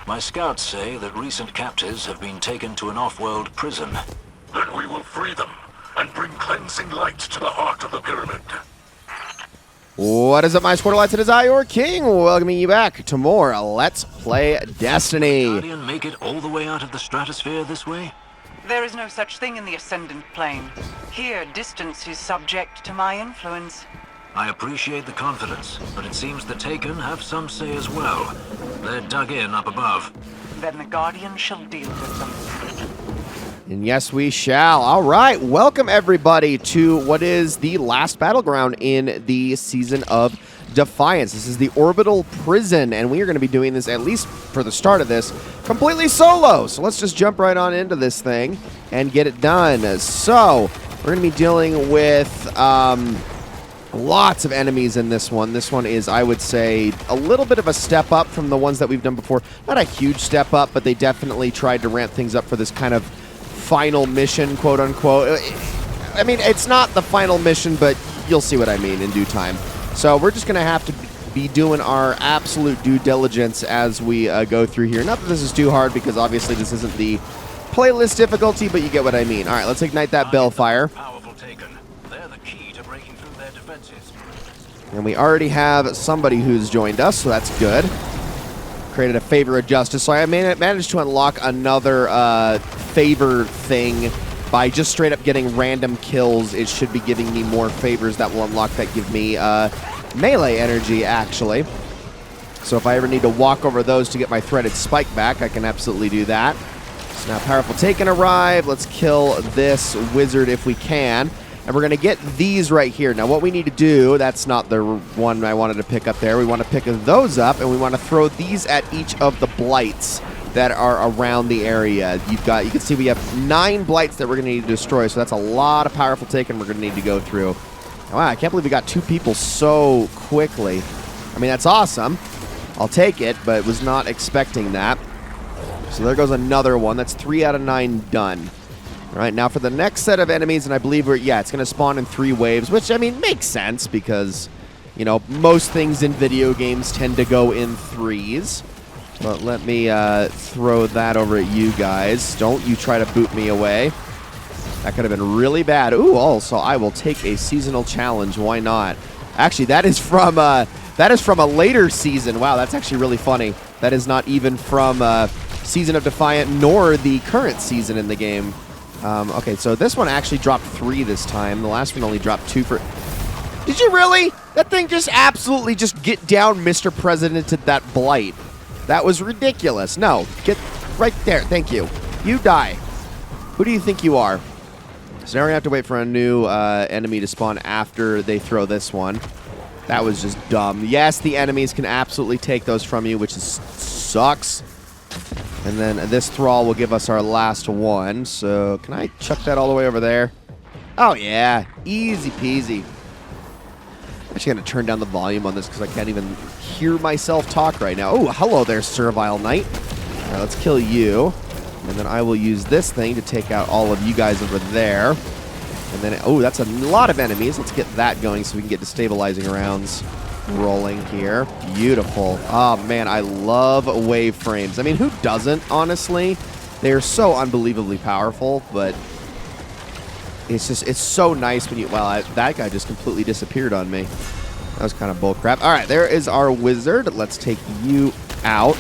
My scouts say that recent captives have been taken to an off-world prison. Then we will free them and bring cleansing light to the heart of the pyramid. What is up, my Squirtleites? It is I, your king, welcoming you back to more Let's Play Destiny. Guardian make it all the way out of the stratosphere this way? There is no such thing in the Ascendant Plane. Here, distance is subject to my influence. I appreciate the confidence, but it seems the Taken have some say as well. They're dug in up above. Then the Guardian shall deal with them. And yes, we shall. All right, welcome everybody to what is the last battleground in the season of Defiance. This is the Orbital prison, and we are going to be doing this, at least for the start of this, completely solo. So let's just jump right on into this thing and get it done. So we're going to be dealing with lots of enemies in this one. This one is, I would say, a little bit of a step up from the ones that we've done before. Not a huge step up, but they definitely tried to ramp things up for this kind of final mission, quote unquote. I mean, it's not the final mission, but you'll see what I mean in due time. So we're just going to have to be doing our absolute due diligence as we go through here. Not that this is too hard, because obviously this isn't the playlist difficulty, but you get what I mean. All right, let's ignite that Bellfire. Powerful Taken. They're the key to breaking through their defenses. And we already have somebody who's joined us, so that's good. Created a favor of justice, so I managed to unlock another favor thing by just straight up getting random kills. It should be giving me more favors that will unlock that give me melee energy, actually. So if I ever need to walk over those to get my threaded spike back, I can absolutely do that. So now Powerful Taken arrived. Let's kill this wizard if we can. And we're going to get these right here. Now, what we need to do, that's not the one I wanted to pick up there. We want to pick those up, and we want to throw these at each of the blights that are around the area. You can see we have 9 blights that we're going to need to destroy, so that's a lot of Powerful Taken we're going to need to go through. Wow, I can't believe we got 2 people so quickly. I mean, that's awesome. I'll take it, but was not expecting that. So there goes another one. That's 3 out of 9 done. All right, now for the next set of enemies, and I believe it's going to spawn in 3 waves, which, I mean, makes sense because, you know, most things in video games tend to go in 3s. But let me throw that over at you guys. Don't you try to boot me away. That could have been really bad. Ooh, also, I will take a seasonal challenge. Why not? Actually, that is from a later season. Wow, that's actually really funny. That is not even from Season of Defiant nor the current season in the game. Okay, so this one actually dropped 3 this time. The last one only dropped 2 for... Did you really? That thing just absolutely just get down, Mr. President, to that blight. That was ridiculous. No, get right there. Thank you. You die. Who do you think you are? So now we're going to have to wait for a new enemy to spawn after they throw this one. That was just dumb. Yes, the enemies can absolutely take those from you, which sucks. And then this thrall will give us our last one. So can I chuck that all the way over there? Oh, yeah. Easy peasy. I'm actually going to turn down the volume on this because I can't even hear myself talk right now. Oh, hello there, Servile Knight. All right, let's kill you. And then I will use this thing to take out all of you guys over there. And then, oh, that's a lot of enemies. Let's get that going so we can get destabilizing rounds rolling here. Beautiful. Oh, man, I love wave frames. I mean, who doesn't, honestly? They're so unbelievably powerful, but it's so nice when you... Well, that guy just completely disappeared on me. That was kind of bullcrap. All right, there is our wizard. Let's take you out.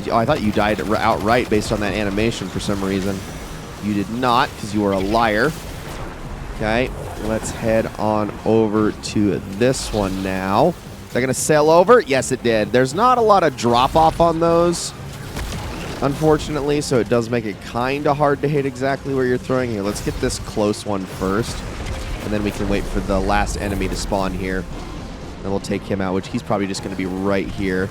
Oh, I thought you died outright based on that animation for some reason. You did not, because you were a liar. Okay, let's head on over to this one now. Is that going to sail over? Yes, it did. There's not a lot of drop-off on those, unfortunately, so it does make it kind of hard to hit exactly where you're throwing. Here, let's get this close one first, and then we can wait for the last enemy to spawn here. And we'll take him out, which he's probably just going to be right here.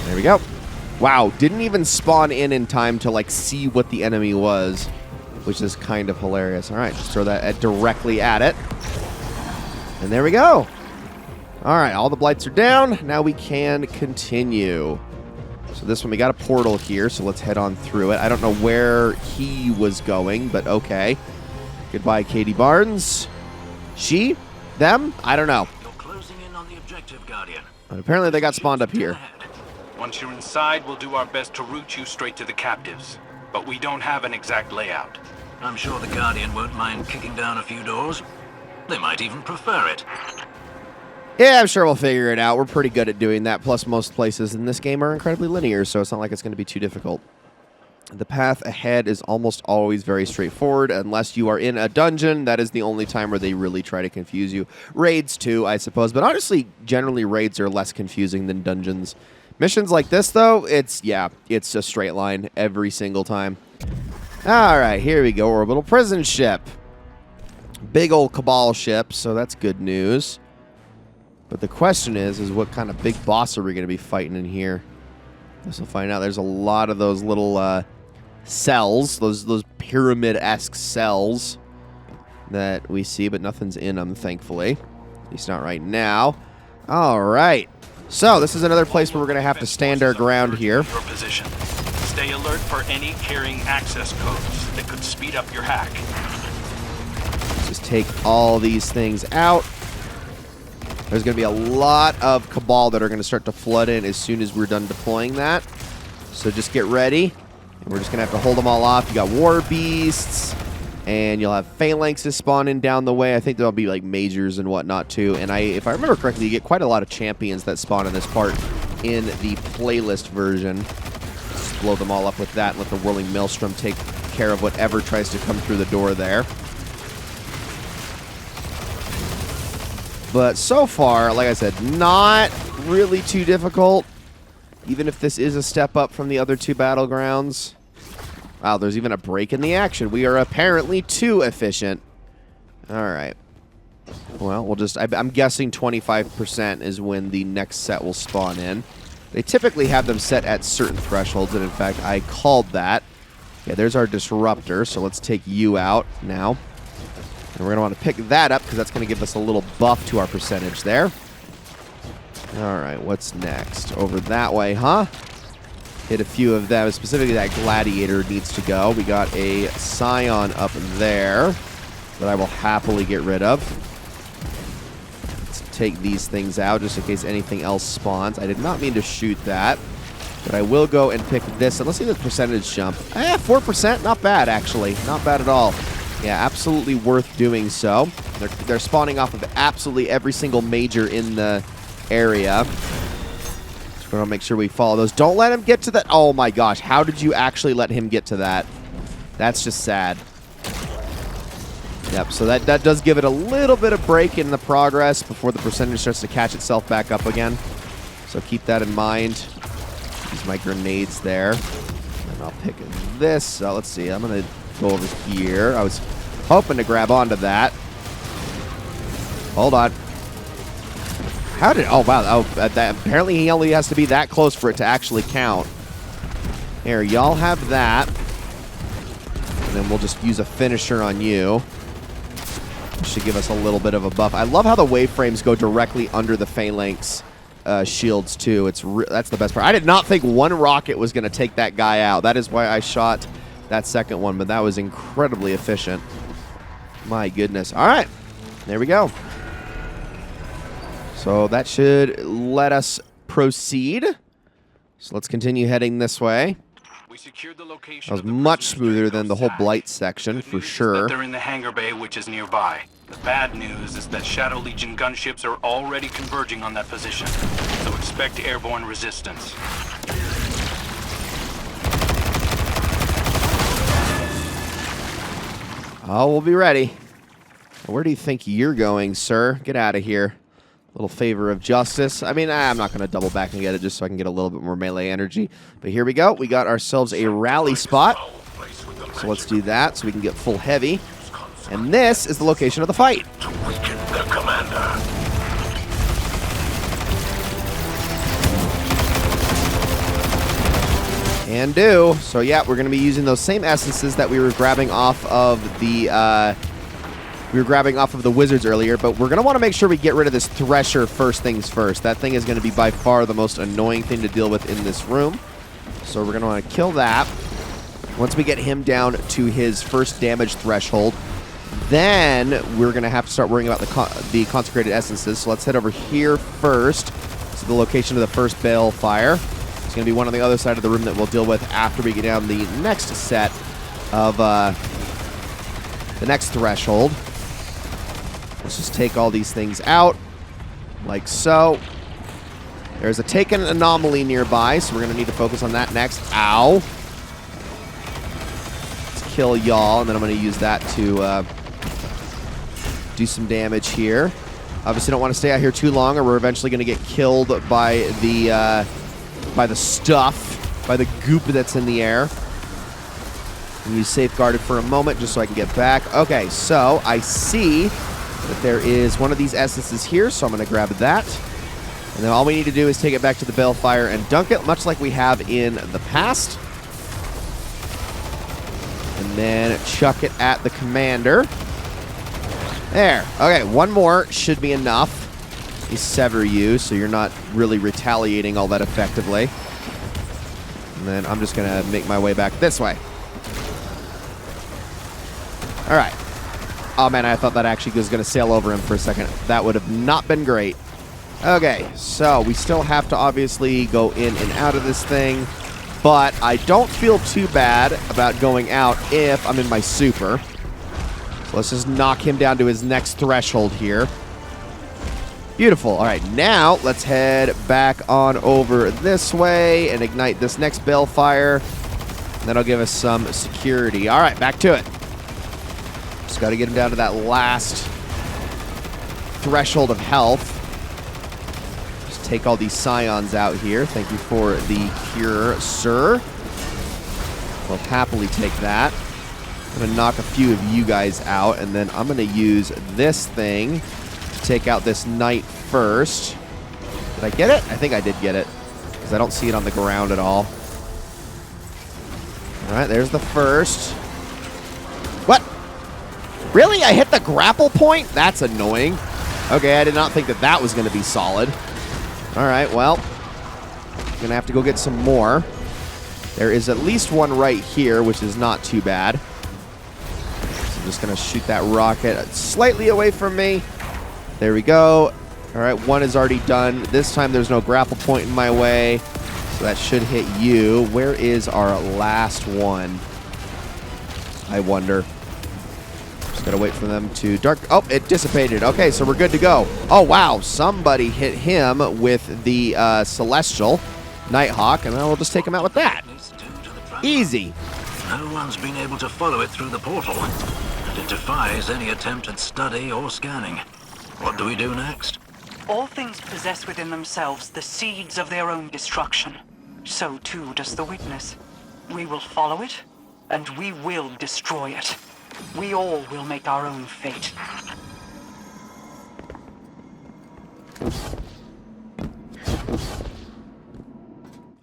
There we go. Wow, didn't even spawn in time to, like, see what the enemy was, which is kind of hilarious. All right, just throw that directly at it. And there we go. All right, all the blights are down. Now we can continue. So this one, we got a portal here, so let's head on through it. I don't know where he was going, but okay. Goodbye, Katie Barnes. She? Them? I don't know. You're closing in on the objective, Guardian. But apparently they got spawned up here. Once you're inside, we'll do our best to route you straight to the captives. But we don't have an exact layout. I'm sure the Guardian won't mind kicking down a few doors. They might even prefer it. Yeah, I'm sure we'll figure it out. We're pretty good at doing that. Plus, most places in this game are incredibly linear, so it's not like it's going to be too difficult. The path ahead is almost always very straightforward, unless you are in a dungeon. That is the only time where they really try to confuse you. Raids, too, I suppose. But honestly, generally, raids are less confusing than dungeons. Missions like this, though, it's a straight line every single time. All right, here we go. Orbital prison ship. Big old Cabal ship, so that's good news. But the question is what kind of big boss are we going to be fighting in here? Guess we'll find out. There's a lot of those little cells, those pyramid-esque cells that we see, but nothing's in them, thankfully. At least not right now. All right. So this is another place where we're going to have to stand our ground here. Your position. Stay alert for any carrying access codes that could speed up your hack. Just take all these things out. There's going to be a lot of Cabal that are going to start to flood in as soon as we're done deploying that. So just get ready. And we're just going to have to hold them all off. You got War Beasts, and you'll have Phalanxes spawning down the way. I think there'll be like Majors and whatnot too. And if I remember correctly, you get quite a lot of champions that spawn in this part in the playlist version. Just blow them all up with that and let the Whirling Maelstrom take care of whatever tries to come through the door there. But so far, like I said, not really too difficult, even if this is a step up from the other two battlegrounds. Wow, there's even a break in the action. We are apparently too efficient. All right. Well, we'll just... I'm guessing 25% is when the next set will spawn in. They typically have them set at certain thresholds, and in fact, I called that. Yeah, there's our Disruptor, so let's take you out now. And we're going to want to pick that up because that's going to give us a little buff to our percentage there. All right, what's next? Over that way, huh? Hit a few of them. Specifically, that Gladiator needs to go. We got a Scion up there that I will happily get rid of. Let's take these things out just in case anything else spawns. I did not mean to shoot that, but I will go and pick this. And let's see the percentage jump. 4%. Not bad, actually. Not bad at all. Yeah, absolutely worth doing so. They're spawning off of absolutely every single major in the area. Just want to make sure we follow those. Don't let him get to that. Oh my gosh, how did you actually let him get to that? That's just sad. Yep, so that does give it a little bit of break in the progress before the percentage starts to catch itself back up again. So keep that in mind. Use my grenades there. And I'll pick this. Let's see, I'm going to go over here. I was hoping to grab onto that. Hold on. How did... Oh, wow. Oh, apparently he only has to be that close for it to actually count. Here, y'all have that. And then we'll just use a finisher on you. Should give us a little bit of a buff. I love how the wave frames go directly under the Phalanx shields, too. That's the best part. I did not think one rocket was going to take that guy out. That is why I shot that second one, but that was incredibly efficient. My goodness. All right. There we go. So that should let us proceed. So let's continue heading this way. We secured the location. That was much smoother than the whole Blight section, for sure. They're in the hangar bay, which is nearby. The bad news is that Shadow Legion gunships are already converging on that position, so expect airborne resistance. Oh, we'll be ready. Where do you think you're going, sir? Get out of here. Little favor of justice. I mean, I'm not going to double back and get it just so I can get a little bit more melee energy. But here we go. We got ourselves a rally spot. So let's do that so we can get full heavy. And this is the location of the fight. To weaken their commander. And do. So yeah, we're going to be using those same essences that we were grabbing off of the wizards earlier, but we're going to want to make sure we get rid of this Thresher first things first. That thing is going to be by far the most annoying thing to deal with in this room. So we're going to want to kill that. Once we get him down to his first damage threshold, then we're going to have to start worrying about the consecrated essences. So let's head over here first to the location of the first balefire. going to be one on the other side of the room that we'll deal with after we get down the next set of the next threshold. Let's just take all these things out, like so. There's a taken anomaly nearby, so we're going to need to focus on that next. Ow. Let's kill y'all, and then I'm going to use that to do some damage here. Obviously don't want to stay out here too long, or we're eventually going to get killed by the stuff, by the goop that's in the air. And use safeguarded for a moment just so I can get back. Okay, so I see that there is one of these essences here, so I'm going to grab that. And then all we need to do is take it back to the balefire and dunk it, much like we have in the past. And then chuck it at the commander. There. Okay, one more should be enough. You sever you, so you're not really retaliating all that effectively. And then I'm just going to make my way back this way. All right. Oh, man, I thought that actually was going to sail over him for a second. That would have not been great. Okay, so we still have to obviously go in and out of this thing, but I don't feel too bad about going out if I'm in my super. So let's just knock him down to his next threshold here. Beautiful. All right, now let's head back on over this way and ignite this next balefire. That'll give us some security. All right, back to it. Just got to get him down to that last threshold of health. Just take all these scions out here. Thank you for the cure, sir. We'll happily take that. I'm going to knock a few of you guys out, and then I'm going to use this thing to take out this knight first. Did I get it? I think I did get it, because I don't see it on the ground at all. All right, there's the first. What? Really? I hit the grapple point? That's annoying. Okay, I did not think that that was going to be solid. All right, well, I'm going to have to go get some more. There is at least one right here, which is not too bad. So I'm just going to shoot that rocket slightly away from me. There we go. All right, one is already done. This time there's no grapple point in my way, so that should hit you. Where is our last one? I wonder. Just gotta wait for them to dark. Oh, it dissipated. Okay, so we're good to go. Oh, wow. Somebody hit him with the Celestial Nighthawk, and then we'll just take him out with that. Easy. No one's been able to follow it through the portal, and it defies any attempt at study or scanning. What do we do next? All things possess within themselves the seeds of their own destruction. So too does the Witness. We will follow it, and we will destroy it. We all will make our own fate.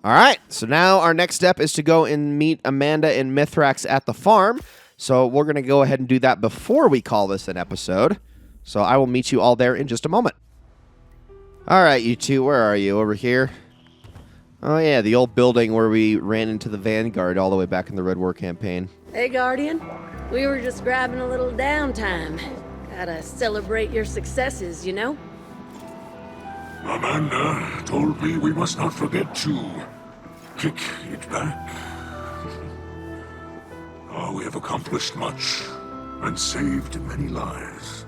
All right, so now our next step is to go and meet Amanda and Mithrax at the farm. So we're going to go ahead and do that before we call this an episode. So I will meet you all there in just a moment. All right, you two, where are you? Over here? Oh, yeah, the old building where we ran into the Vanguard all the way back in the Red War campaign. Hey, Guardian. We were just grabbing a little downtime. Gotta celebrate your successes, you know? Amanda told me we must not forget to kick it back. Oh, we have accomplished much and saved many lives.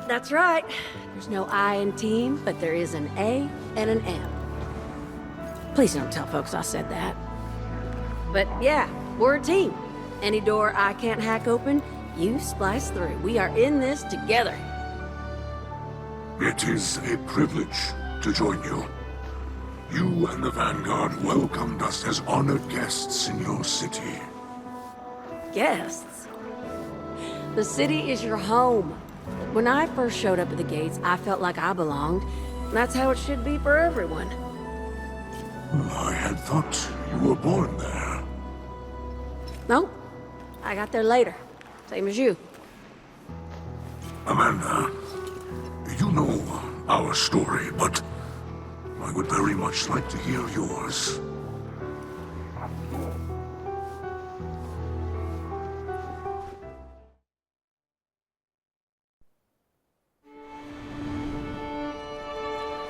That's right. There's no I in team, but there is an A and an M. Please don't tell folks I said that. But yeah, we're a team. Any door I can't hack open, you splice through. We are in this together. It is a privilege to join you. You and the Vanguard welcomed us as honored guests in your city. Guests? The city is your home. When I first showed up at the gates, I felt like I belonged. That's how it should be for everyone. I had thought you were born there. No, I got there later. Same as you. Amanda, you know our story, but I would very much like to hear yours.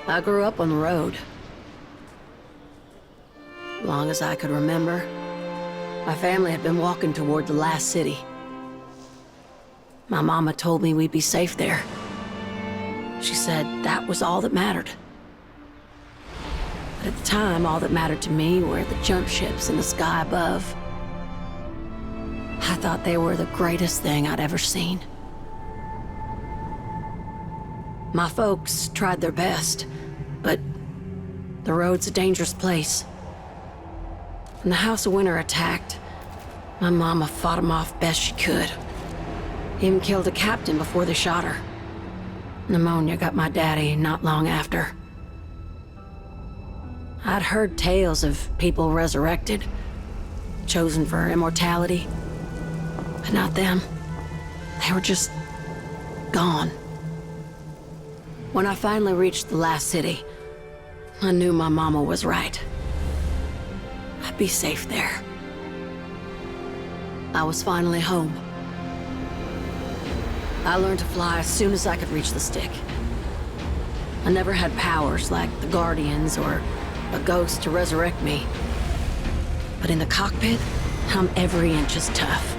I grew up on the road. long as I could remember, my family had been walking toward the last city. My mama told me we'd be safe there. She said that was all that mattered. But at the time, all that mattered to me were the jump ships in the sky above. I thought they were the greatest thing I'd ever seen. My folks tried their best, but the road's a dangerous place. When the House of Winter attacked, my mama fought them off best she could. Even killed a captain before they shot her. Pneumonia got my daddy not long after. I'd heard tales of people resurrected, chosen for immortality, but not them. They were just gone. When I finally reached the last city, I knew my mama was right. I'd be safe there. I was finally home. I learned to fly as soon as I could reach the stick. I never had powers like the Guardians or a ghost to resurrect me. But in the cockpit, I'm every inch as tough.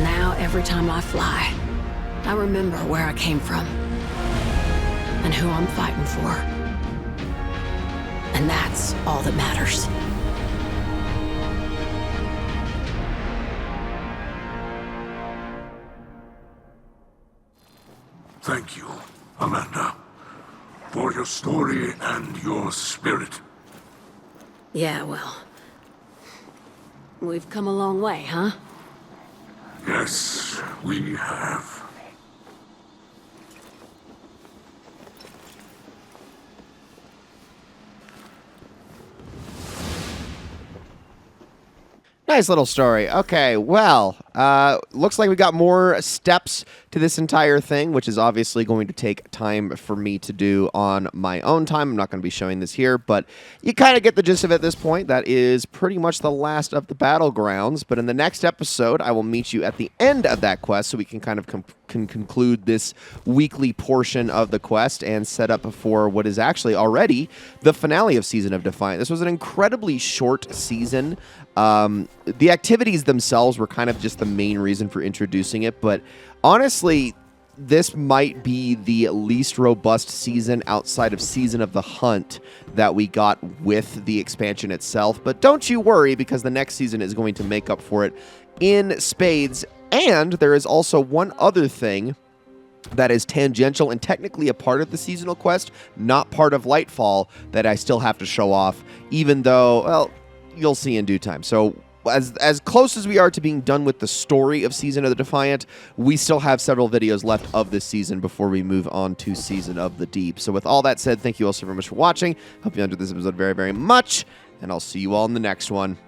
Now, every time I fly, I remember where I came from and who I'm fighting for. And that's all that matters. Thank you, Amanda, for your story and your spirit. Yeah, well, we've come a long way, huh? Yes, we have. Nice little story. Okay, well, looks like we got more steps to this entire thing, which is obviously going to take time for me to do on my own time. I'm not going to be showing this here, but you kind of get the gist of it at this point. That is pretty much the last of the battlegrounds, but in the next episode, I will meet you at the end of that quest so we can kind of conclude this weekly portion of the quest and set up for what is actually already the finale of Season of Defiant. This was an incredibly short season. The activities themselves were kind of just the main reason for introducing it, but honestly, this might be the least robust season outside of Season of the Hunt that we got with the expansion itself. But don't you worry, because the next season is going to make up for it in spades. And there is also one other thing that is tangential and technically a part of the seasonal quest, not part of Lightfall, that I still have to show off, even though, well, you'll see in due time. So as close as we are to being done with the story of Season of the Defiant, we still have several videos left of this season before we move on to Season of the Deep. So with all that said, thank you all so very much for watching. Hope you enjoyed this episode very, very much, and I'll see you all in the next one.